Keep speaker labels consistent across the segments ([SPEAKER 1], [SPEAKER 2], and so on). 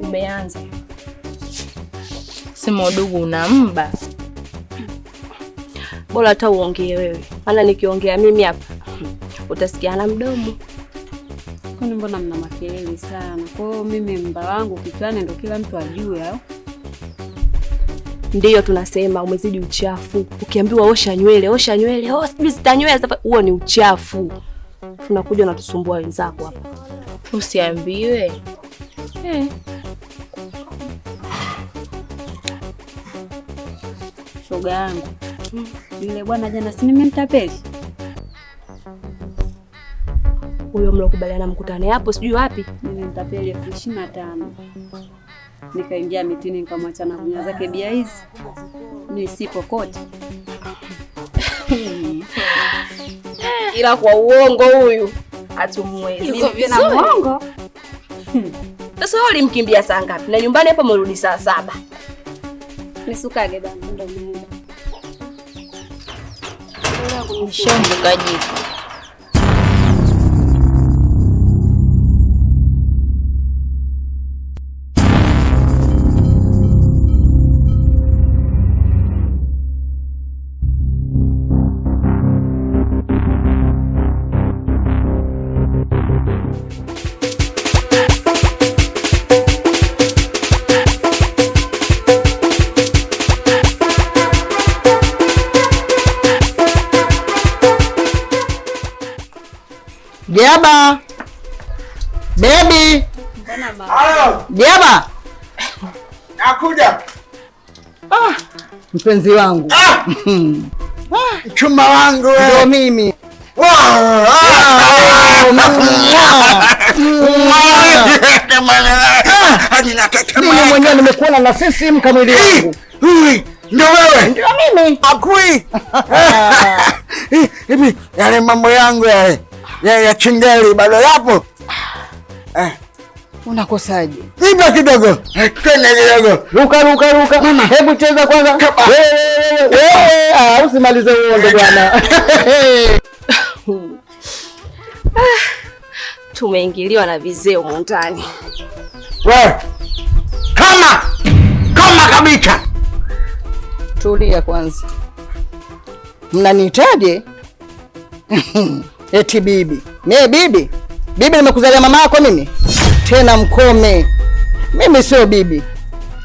[SPEAKER 1] Umeanza. Sema udugu unamba.
[SPEAKER 2] Bora hata uongee wewe. Maana nikiongea mimi hapa utasikia na mdomo.
[SPEAKER 3] Kwani mbona mna makelele sana? Kwa hiyo mimi mba wangu kichwani ndo kila mtu ajue au?
[SPEAKER 2] Ndiyo tunasema umezidi uchafu. Ukiambiwa osha nywele, sijui zitanywele huo ni uchafu. Tunakuja na tusumbua wenzako hapa.
[SPEAKER 1] Usiambiwe.
[SPEAKER 3] Shoga yangu. Yule bwana jana si nimemtapeli.
[SPEAKER 2] Huyo mlokubaliana mkutane hapo sijui wapi?
[SPEAKER 3] Nimemtapeli 25,000. Nikaingia mitini nikamwacha na kunya zake bia hizi. Mimi sipo kote.
[SPEAKER 2] Ila kwa uongo huyu hatumwezi.
[SPEAKER 3] Yuko na uongo.
[SPEAKER 2] Sasa wewe ulimkimbia saa ngapi? Na nyumbani hapa mrudi saa 7.
[SPEAKER 3] Nisukage bana ndo muda.
[SPEAKER 1] Shombukaji.
[SPEAKER 4] Jaba. Baby.
[SPEAKER 5] Halo.
[SPEAKER 4] Jaba.
[SPEAKER 5] Nakuja.
[SPEAKER 4] Mpenzi wangu.
[SPEAKER 5] Chuma wangu wewe.
[SPEAKER 4] Ndio mimi. Mimi mwenyewe nimekuona na sisi mkamili wangu.
[SPEAKER 5] Ndio wewe.
[SPEAKER 4] Ndio mimi.
[SPEAKER 5] Akui. Hivi yale mambo yangu yale ya chingeli bado yapo?
[SPEAKER 4] Unakosaje?
[SPEAKER 5] Iba kidogo. Twende kidogo.
[SPEAKER 4] Ruka. Mama, hebu cheza kwanza. Wewe, usimalize uongo bwana.
[SPEAKER 2] Tumeingiliwa na vizeo ndani.
[SPEAKER 5] Wewe. Kama kabisa.
[SPEAKER 4] Tulia kwanza. Mnanihitaje? Eti bibi. Mimi bibi? Bibi nimekuzalia mama yako mimi? Tena mkome. Mimi sio bibi.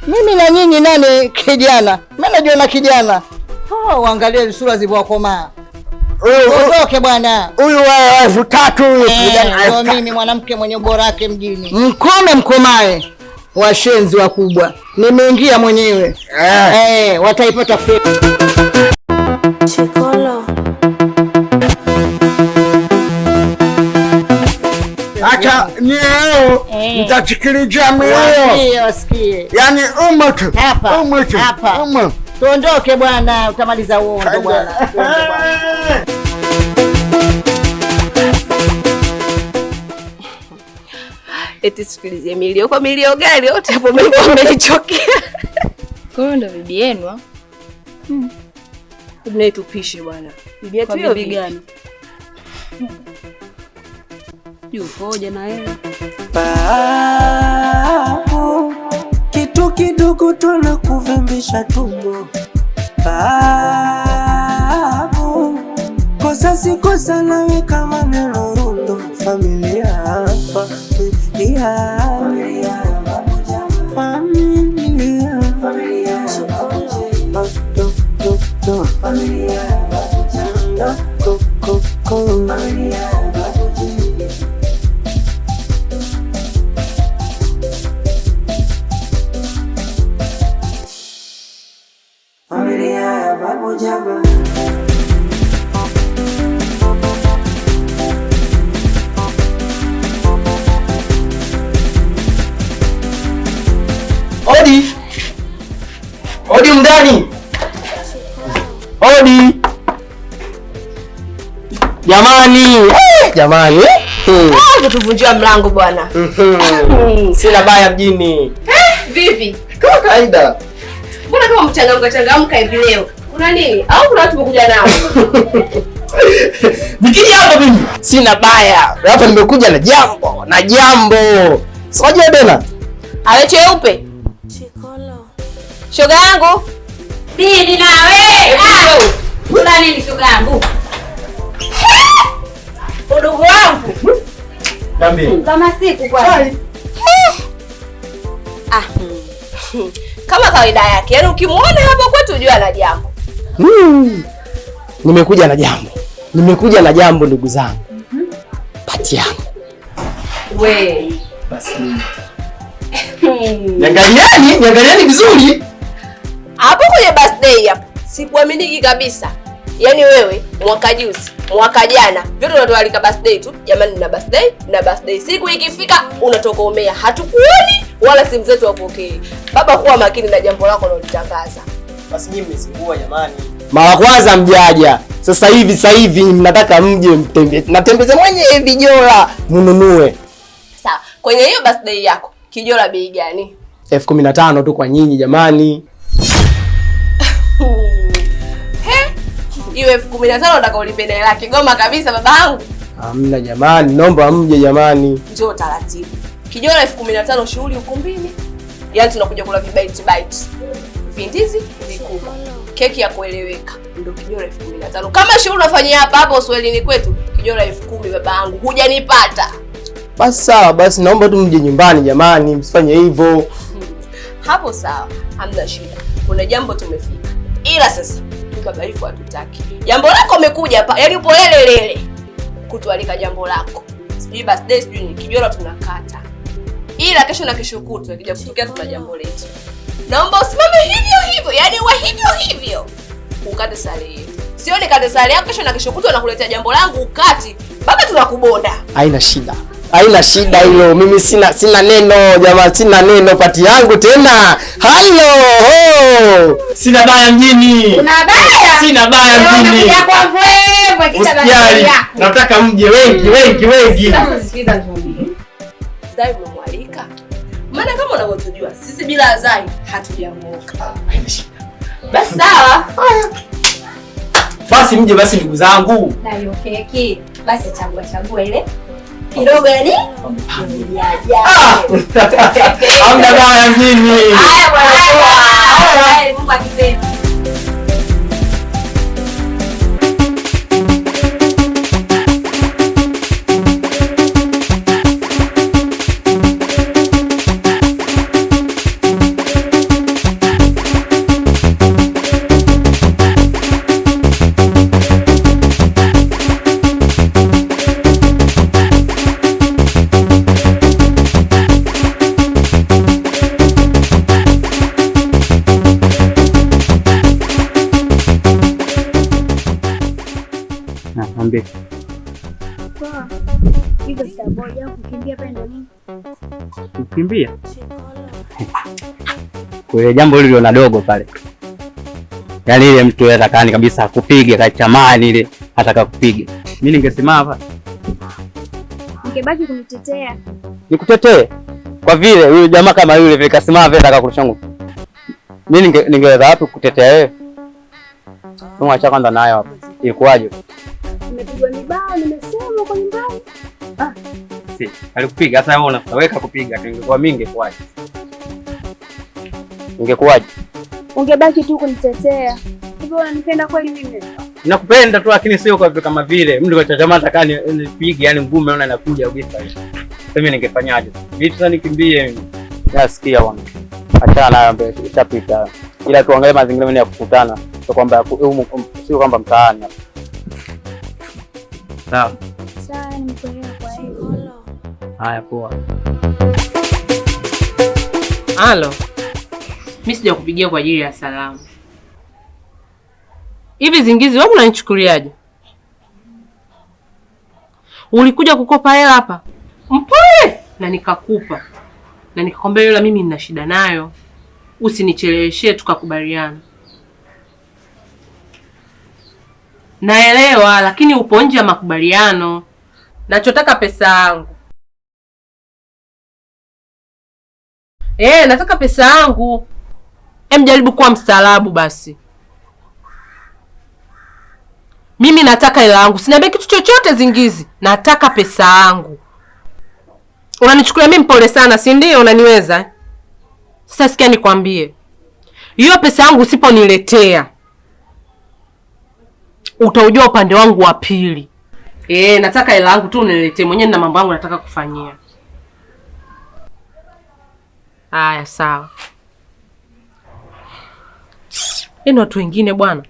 [SPEAKER 4] Mimi na nyinyi nani kijana? Mimi najiona kijana. Uangalie sura zilizokomaa. Ondoke bwana.
[SPEAKER 5] Huyu wewe 3,000 huyu kijana.
[SPEAKER 4] Ndio mimi mwanamke mwenye ubora wake mjini. Mkomae. Washenzi wakubwa. Nimeingia mwenyewe. Wataipata fedha.
[SPEAKER 2] Chikolo.
[SPEAKER 5] Acha nieo nitachikilijia mioyo.
[SPEAKER 4] Wasikie.
[SPEAKER 5] Yaani umutu.
[SPEAKER 4] Hapa. Tuondoke bwana, utamaliza uongo bwana.
[SPEAKER 2] Eti sikilize milio kwa milio gani yote hapo mimi nimeichokea.
[SPEAKER 1] Kwa hiyo ndo bibi yenu?
[SPEAKER 2] Tunaitupishe bwana. Bibi yetu hiyo
[SPEAKER 3] bibi gani? Yupoje na yeye?
[SPEAKER 6] Babu, kitu kidogo tuna kuvimbisha tumbo. Babu, kosa si kosa nawe kama neno rundo. Familia.
[SPEAKER 5] Odi mndani. Odi. Jamani.
[SPEAKER 2] Tutuvunjia mlango bwana.
[SPEAKER 5] Sina baya mjini.
[SPEAKER 2] Vipi?
[SPEAKER 5] Kama kawaida.
[SPEAKER 2] Mbona kama mchangamka hivi leo? Kuna nini? Au kuna watu wamekuja nao?
[SPEAKER 5] Nikija hapa mimi sina baya. Hapa nimekuja na jambo. Unajua tena.
[SPEAKER 2] Awe cheupe. Shoga yangu.
[SPEAKER 7] Bibi nawe. Kuna nini shoga yangu? Udugu wangu.
[SPEAKER 5] Niambie.
[SPEAKER 7] Kama siku kwa.
[SPEAKER 2] Kama kawaida yake. Yaani ukimwona hapa kwetu ujue ana jambo.
[SPEAKER 8] Nimekuja na jambo ndugu zangu. Pati yangu.
[SPEAKER 2] We.
[SPEAKER 8] Basi. Niangalieni vizuri.
[SPEAKER 2] Hapo kwenye birthday hapo. Sikuaminiki kabisa. Yaani wewe mwaka juzi, mwaka jana, vyote unatualika birthday tu. Jamani na birthday. Siku ikifika unatokomea. Hatukuoni wala simu zetu wapokee. Baba kuwa makini na jambo lako unalotangaza.
[SPEAKER 8] Basi nyinyi mmezingua jamani. Mara kwanza mjaja. Sasa hivi mnataka mje mtembeze. Natembeze mwenyewe vijola mnunue.
[SPEAKER 2] Sawa. Kwenye hiyo birthday yako, kijola bei gani?
[SPEAKER 8] 15,000 tu kwa nyinyi jamani.
[SPEAKER 2] Hiyo 15,000 nataka ulipende hela Kigoma kabisa babangu.
[SPEAKER 8] Hamna jamani, naomba mje jamani.
[SPEAKER 2] Njoo taratibu. Kijola 15,000 shughuli ukumbini. Yaani tunakuja kula bite. Vindizi vikubwa. Keki ya kueleweka. Ndio kijola 15,000. Kama shughuli unafanyia hapa Uswahilini kwetu, kijola 10,000 babangu. Hujanipata.
[SPEAKER 8] Basi sawa, basi naomba tu mje nyumbani jamani, msifanye hivyo.
[SPEAKER 2] Hapo sawa, hamna shida. Kuna jambo tumefika. Ila sasa baba hivyo hatutaki. Jambo lako umekuja hapa, yaani upo lele. Kutualika jambo lako. Sijui birthday sijui ni kijola tunakata. Ila kesho na kesho kutwa ikija kutokea tuna jambo letu. Naomba usimame hivyo, yaani uwe hivyo. Ukate sare yetu. Sio nikate sare yako kesho na kesho kutwa nakuletea jambo langu ukati. Baba tunakubonda.
[SPEAKER 8] Haina shida hilo. Mimi sina neno jamaa, sina neno pati yangu tena. Hayo. Sina baya mjini.
[SPEAKER 7] Kuna baya?
[SPEAKER 8] Sina baya mjini. Usijali. Nataka mje wengi.
[SPEAKER 2] Sasa sikiliza nikwambie. Zai umemwalika. Maana kama unavyojua sisi bila Zai hatujamoka.
[SPEAKER 8] Haina shida.
[SPEAKER 2] Basi sawa.
[SPEAKER 8] Basi mje basi ndugu zangu.
[SPEAKER 7] Na hiyo keki. Basi chagua ile. Kidogo yani?
[SPEAKER 8] Hamna baya mjini.
[SPEAKER 7] Haya bwana. Mungu akipenda.
[SPEAKER 9] Kukimbia? Kwa jambo lile na dogo pale. Yaani ile mtu atakani kabisa kupiga kachamani ile ataka kupiga. Mimi ningesema hapa.
[SPEAKER 10] Ningebaki kunitetea.
[SPEAKER 9] Nikutetee? Kwa vile yule jamaa kama yule vile kasimama vile ataka kurushangu. Mimi ningeweza wapi kutetea wewe? Tunaacha kwanza nayo hapo. Ilikuwaje?
[SPEAKER 10] Nimepigwa mibao, nimesema kwa nyumbani.
[SPEAKER 9] Si, alikupiga sasa wewe unaweka kupiga tu ingekuwa mimi ingekuwaje? Ingekuwaje?
[SPEAKER 10] Ungebaki tu kunitetea. Hivyo unanipenda kweli mimi?
[SPEAKER 9] Nakupenda tu lakini sio kwa kama vile mtu kwa chama atakani nipige yani ngumu naona inakuja kabisa. Mimi ningefanyaje? Vitu sana nikimbie mimi. Nasikia bwana. Achana nayo mbele ishapita. Ila tuangalie mazingira mengine ya kukutana. Sio kwamba sio kwamba mtaani. Sawa.
[SPEAKER 10] Sawa, nimekuelewa kwa hiyo.
[SPEAKER 9] Haya poa.
[SPEAKER 1] Halo. Mimi sijakupigia kwa ajili ya salamu. Hivi Zingizi wewe unanichukuliaje? Ulikuja kukopa hela hapa? Mpole na nikakupa. Na nikakwambia yule mimi nina shida nayo. Usinicheleweshe tukakubaliana. Naelewa lakini upo nje ya makubaliano. Nachotaka pesa yangu. Nataka pesa yangu. Jaribu kuwa mstaarabu basi. Mimi nataka hela yangu. Siniambia kitu chochote Zingizi. Nataka pesa yangu. Unanichukulia mimi mpole sana, si ndio? Unaniweza? Sasa sikia nikwambie. Hiyo pesa yangu usiponiletea, utaujua upande wangu wa pili. Nataka hela yangu tu uniletee, mwenyewe na mambo yangu nataka kufanyia. Haya sawa. Eno watu wengine bwana.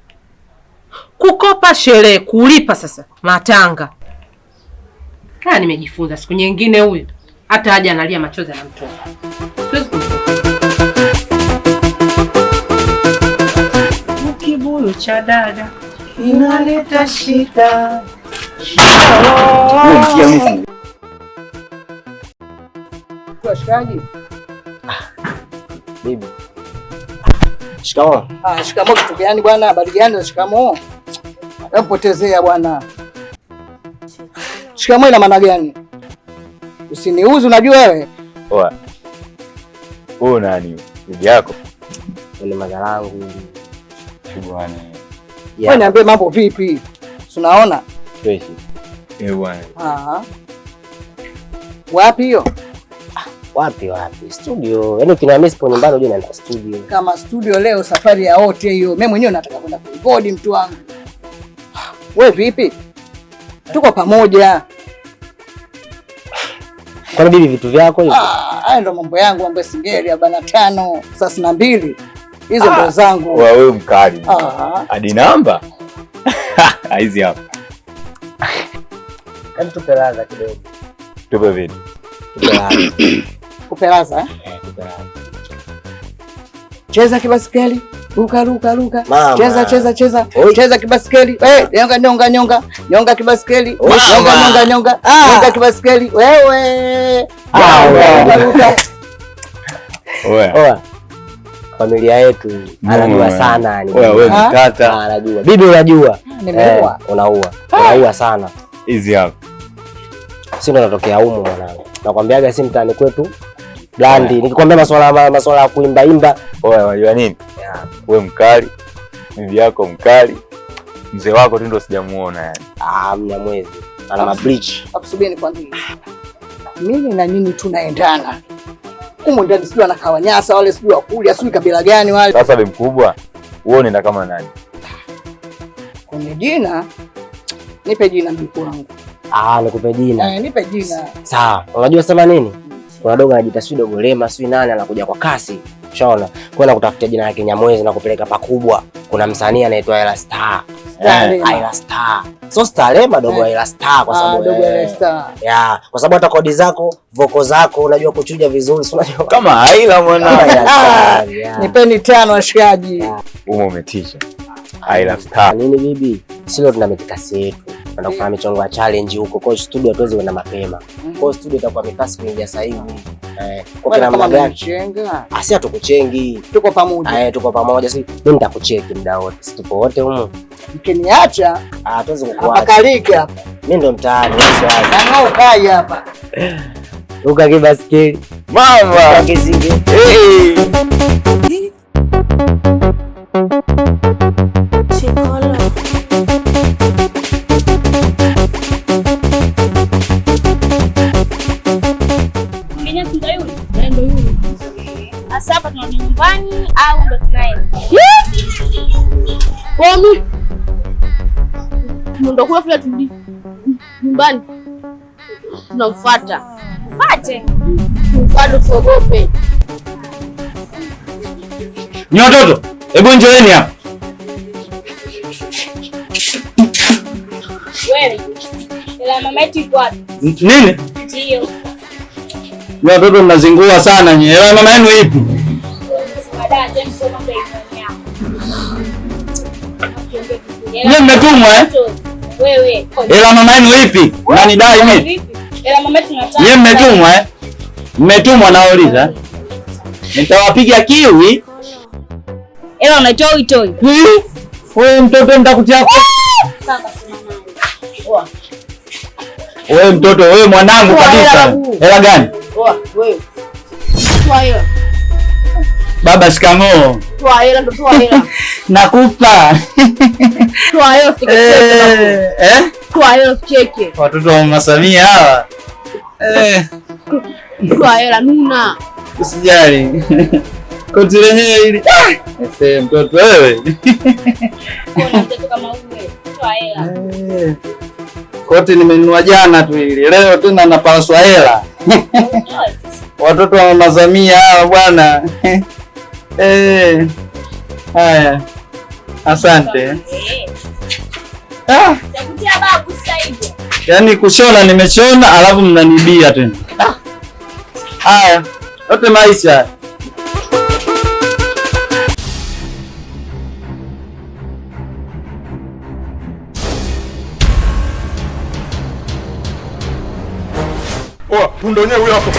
[SPEAKER 1] Kukopa sherehe, kulipa sasa matanga. Nimejifunza siku nyingine huyu. Hata haja analia machozi anamtoka. Siwezi kumtoka. Kibuyu cha dada inaleta shida.
[SPEAKER 4] Washikaji.
[SPEAKER 8] Bibi. Shikamoo.
[SPEAKER 4] Shikamoo kitu gani bwana? Habari gani? Shikamoo. Napotezea bwana. Shikamoo ina maana gani? Usiniuzi unajua wewe?
[SPEAKER 11] Oa. Wewe nani? Bibi yako?
[SPEAKER 8] Ni madharangu.
[SPEAKER 11] Bwana.
[SPEAKER 4] Wewe niambie mambo vipi? Unaona?
[SPEAKER 11] Fresh. Bwana.
[SPEAKER 4] Wapi hiyo?
[SPEAKER 8] Wapi? Studio. Yaani ukiniambia sipo nyumbani unajua naenda studio.
[SPEAKER 4] Kama studio leo safari ya wote hiyo. Mimi mwenyewe nataka kwenda kurekodi mtu wangu. Wewe vipi? Tuko pamoja.
[SPEAKER 8] Kwa bibi vitu vyako hivi?
[SPEAKER 4] Haya ndo mambo yangu, mambo ya singeli ya 45, 32. Hizo ndo zangu.
[SPEAKER 11] Wewe mkali. Hadi namba. Hizi hapa.
[SPEAKER 8] Kani tupelaza kidogo.
[SPEAKER 11] Tupe vipi?
[SPEAKER 4] Kupelaza cheza kibasikeli, ruka. Cheza kibasikeli. Nyonga kibasikeli. Nyonga kibasikeli. Wewe.
[SPEAKER 8] Oa. Familia yetu anajua sana ni.
[SPEAKER 11] Wewe mkata.
[SPEAKER 8] Anajua. Bibi unajua.
[SPEAKER 4] Nimeua.
[SPEAKER 8] Unaua sana.
[SPEAKER 11] Hizi hapa.
[SPEAKER 8] Sisi ndo natokea humu mwanangu. Nakwambiaga si mtaani kwetu. Blandi. Nikikwambia masuala ya kuimba.
[SPEAKER 11] Oya, unajua nini? Wewe mkali. Bibi yako mkali. Mzee wako tu ndo sijamuona yani.
[SPEAKER 8] Mnyamwezi. Ana mableach.
[SPEAKER 4] Akusubiri nikwambie. Mimi na nyinyi tunaendana. Humo ndani sijui anakawanyasa wale sijui wakulia sijui kabila gani wale.
[SPEAKER 11] Sasa be mkubwa, wewe unaenda kama nani?
[SPEAKER 4] Kwenye jina? Nipe jina mjukuu wangu.
[SPEAKER 8] Nikupe jina.
[SPEAKER 4] Nipe jina.
[SPEAKER 8] Sawa. Unajua sema nini? Kuna dogo anajiita sijui Dogo Lema, sijui nani anakuja kwa kasi. Ushaona? Kwenda kutafutia jina la Kinyamwezi na kupeleka pakubwa. Kuna msanii anaitwa Ela Star. Ela Star. So Star Lema dogo Ela Star kwa sababu
[SPEAKER 4] dogo Ela Star.
[SPEAKER 8] Kwa sababu hata kodi zako, voko zako unajua kuchuja vizuri, si unajua.
[SPEAKER 11] Kama Aila mwanangu.
[SPEAKER 4] Nipeni 5 washikaji.
[SPEAKER 11] Umetisha. Aila Star.
[SPEAKER 8] Nini bibi? Sio tuna mitikasi yetu. Tunaenda kufanya michongo ya challenge huko. Kwa studio hatuwezi kwenda mapema. Kwa studio itakuwa mikasi kuingia sasa hivi. Kwa kina mna gani? Asia tukuchengi.
[SPEAKER 4] Tuko pamoja.
[SPEAKER 8] Tuko pamoja. Mimi nitakucheki muda wote. Si tupo wote humu.
[SPEAKER 4] Mkiniacha,
[SPEAKER 8] tuwezi kukuacha.
[SPEAKER 4] Akalike hapa.
[SPEAKER 8] Mimi ndo mtaani.
[SPEAKER 4] Nao kai hapa.
[SPEAKER 8] Ruka kibasikeli.
[SPEAKER 11] Mama.
[SPEAKER 8] Kizinge.
[SPEAKER 10] Chikolo. Asa hapa tunarudi nyumbani au ndo tunaenda? Komi. Ndo kula fula turudi nyumbani. Tunamfuata. Fuate. Mfado tuogope.
[SPEAKER 9] Ni watoto, hebu njoeni hapa.
[SPEAKER 10] Wewe. Ila mama yetu iko wapi?
[SPEAKER 9] Nini?
[SPEAKER 10] Ndio.
[SPEAKER 9] Ni watoto mnazingua sana nyinyi. Ewe mama yenu ipi? Nyinyi mmetumwa
[SPEAKER 10] Wewe.
[SPEAKER 9] Ela mama yenu ipi? Unanidai mimi?
[SPEAKER 10] Ela mama yetu tunataka.
[SPEAKER 9] Nyinyi mmetumwa Mmetumwa nauliza. Nitawapiga kiwi.
[SPEAKER 10] Ela unaitoa uitoi.
[SPEAKER 9] Wewe mtoto nitakutia kwa. Wewe mtoto, wewe mwanangu kabisa. Hela gani?
[SPEAKER 10] Wewe. Toa hela.
[SPEAKER 9] Baba shikamoo.
[SPEAKER 10] Toa hela, ndo toa hela.
[SPEAKER 9] Nakupa.
[SPEAKER 10] Toa hela usicheke. Toa hela usicheke.
[SPEAKER 9] Watoto wa Mama Samia hawa.
[SPEAKER 10] Toa hela nuna.
[SPEAKER 9] Usijali. Koti lenyewe hili. Ese mtoto wewe.
[SPEAKER 10] Kuna mtoto kama wewe. Toa hela.
[SPEAKER 9] Koti nimenunua jana tu hili. Leo tena napaswa hela. Watoto wa Mama Samia hawa bwana. Haya. Asante.
[SPEAKER 10] Nakutia babu sasa hivi.
[SPEAKER 9] Yaani kushona nimeshona alafu mnanibia tena. Haya. Yote maisha.
[SPEAKER 12] Oa, punda wenyewe huyo hapo.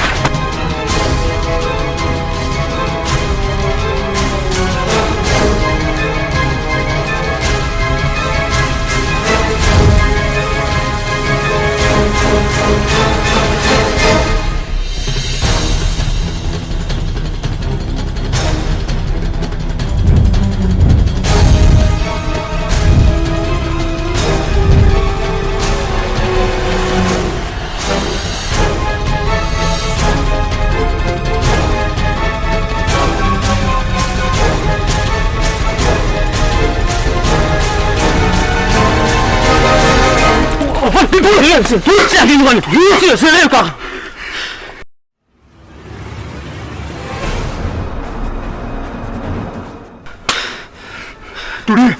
[SPEAKER 12] Tulia.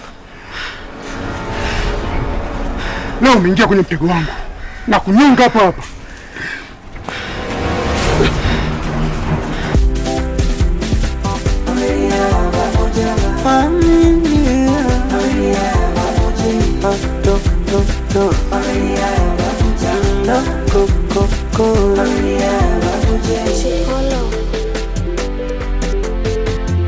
[SPEAKER 12] Leo umeingia kwenye mtego wangu na kunyonga hapa hapa.
[SPEAKER 6] Coca-Cola.